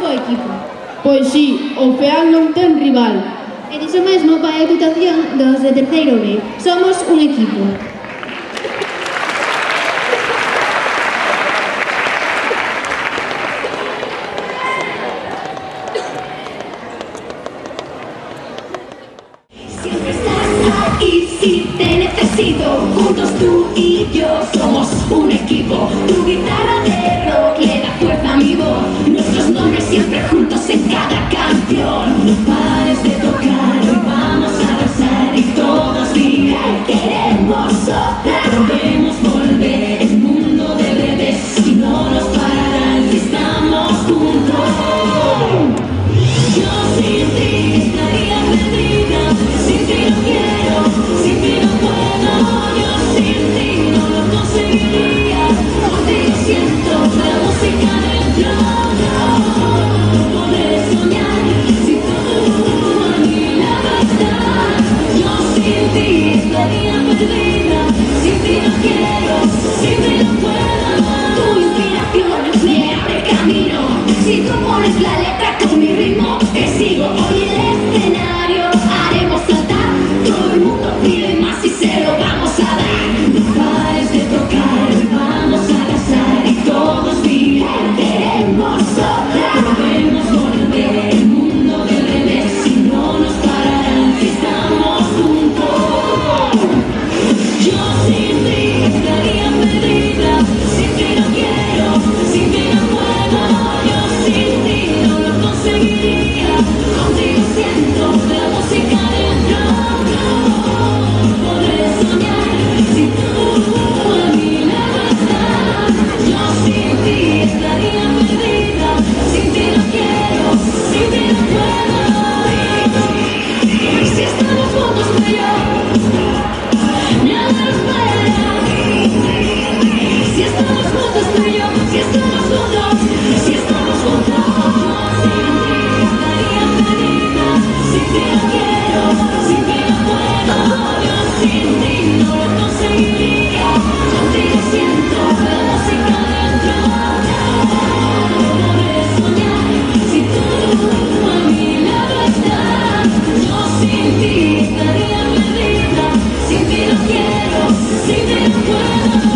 o equipo. Pois si, o FEAL non ten rival. E diso mesmo vai a titulación dos de terceiro B. Somos un equipo. Siempre estás aquí si te necesito. Juntos tú y yo somos un equipo. Tu guitarra de rock le da fuerza a mi voz. Nuestros nombres siempre juntos en cada canción. No pares de tocar, hoy vamos a arrasar y todos dirán queremos otra. Podemos volver, el mundo de revés y no nos pararán si estamos juntos. Yo sin ti estaría perdida, sin ti no quiero, sin ti no puedo, yo sin ti no lo conseguiría, contigo siento la música dentro, no podré soñar si tú a mi lado estás. Yo sin ti estaría perdida, sin ti no quiero, sin ti no puedo, tu inspiración me abre camino, si tú pones la letra con mi ritmo, te sigo hoy en el escenario, haremos saltar, todo el mundo pide más y se lo vamos a dar. No pares de tocar, hoy vamos a arrasar y todos dirán queremos otra. Podemos volver el mundo del revés y no nos pararán si estamos juntos. Yo sin ti estaría perdida, sin ti no quiero, sin ti no puedo, yo sin ti no lo conseguiría, contigo siento la música dentro, no podré soñar si tú a mi lado estás. Yo sin ti estaría perdida, sin ti no quiero, sin ti no puedo, si estamos juntos tú y yo, nada nos parará. Si estamos juntos tú y yo, si estamos juntos, si estamos juntos. Yo sin ti estaría perdida, sin ti no quiero, sin ti no puedo, yo sin ti no lo conseguiría, contigo siento la música dentro, no podré soñar si tú a mi lado estás. Yo sin ti estaría perdida, sin ti no quiero, sin ti no puedo.